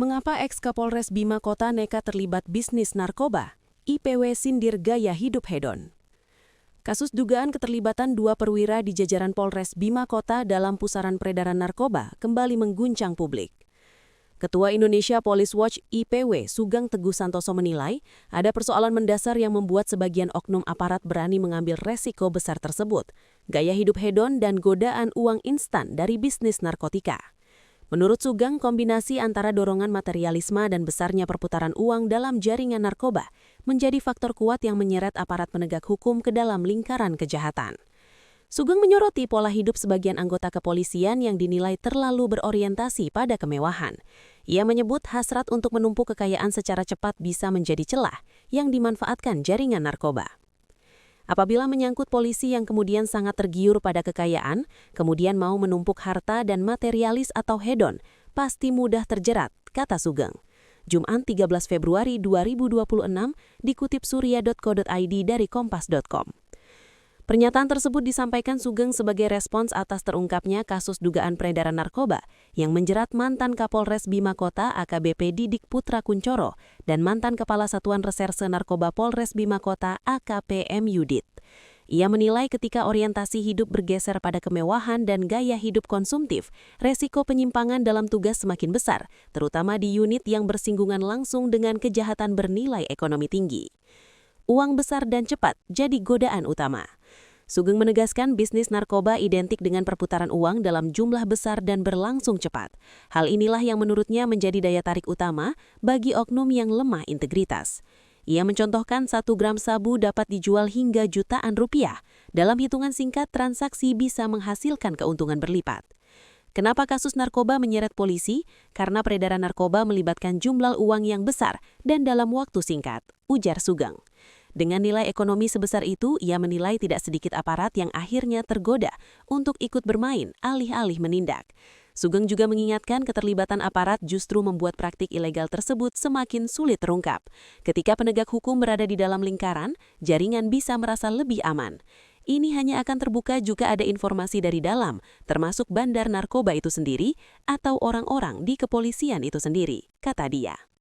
Mengapa ex-Kapolres Bima Kota nekat terlibat bisnis narkoba? IPW sindir gaya hidup hedon. Kasus dugaan keterlibatan dua perwira di jajaran Polres Bima Kota dalam pusaran peredaran narkoba kembali mengguncang publik. Ketua Indonesia Police Watch IPW Sugeng Teguh Santoso menilai ada persoalan mendasar yang membuat sebagian oknum aparat berani mengambil resiko besar tersebut, gaya hidup hedon dan godaan uang instan dari bisnis narkotika. Menurut Sugeng, kombinasi antara dorongan materialisme dan besarnya perputaran uang dalam jaringan narkoba menjadi faktor kuat yang menyeret aparat penegak hukum ke dalam lingkaran kejahatan. Sugeng menyoroti pola hidup sebagian anggota kepolisian yang dinilai terlalu berorientasi pada kemewahan. Ia menyebut hasrat untuk menumpuk kekayaan secara cepat bisa menjadi celah yang dimanfaatkan jaringan narkoba. Apabila menyangkut polisi yang kemudian sangat tergiur pada kekayaan, kemudian mau menumpuk harta dan materialis atau hedon, pasti mudah terjerat, kata Sugeng. Jumat 13 Februari 2026 dikutip surya.co.id dari kompas.com. Pernyataan tersebut disampaikan Sugeng sebagai respons atas terungkapnya kasus dugaan peredaran narkoba yang menjerat mantan Kapolres Bima Kota AKBP Didik Putra Kuncoro dan mantan Kepala Satuan Reserse Narkoba Polres Bima Kota AKP M. Yudit. Ia menilai ketika orientasi hidup bergeser pada kemewahan dan gaya hidup konsumtif, resiko penyimpangan dalam tugas semakin besar, terutama di unit yang bersinggungan langsung dengan kejahatan bernilai ekonomi tinggi. Uang besar dan cepat jadi godaan utama. Sugeng menegaskan bisnis narkoba identik dengan perputaran uang dalam jumlah besar dan berlangsung cepat. Hal inilah yang menurutnya menjadi daya tarik utama bagi oknum yang lemah integritas. Ia mencontohkan 1 gram sabu dapat dijual hingga jutaan rupiah. Dalam hitungan singkat, transaksi bisa menghasilkan keuntungan berlipat. Kenapa kasus narkoba menyeret polisi? Karena peredaran narkoba melibatkan jumlah uang yang besar dan dalam waktu singkat, ujar Sugeng. Dengan nilai ekonomi sebesar itu, ia menilai tidak sedikit aparat yang akhirnya tergoda untuk ikut bermain alih-alih menindak. Sugeng juga mengingatkan keterlibatan aparat justru membuat praktik ilegal tersebut semakin sulit terungkap. Ketika penegak hukum berada di dalam lingkaran, jaringan bisa merasa lebih aman. Ini hanya akan terbuka jika ada informasi dari dalam, termasuk bandar narkoba itu sendiri atau orang-orang di kepolisian itu sendiri, kata dia.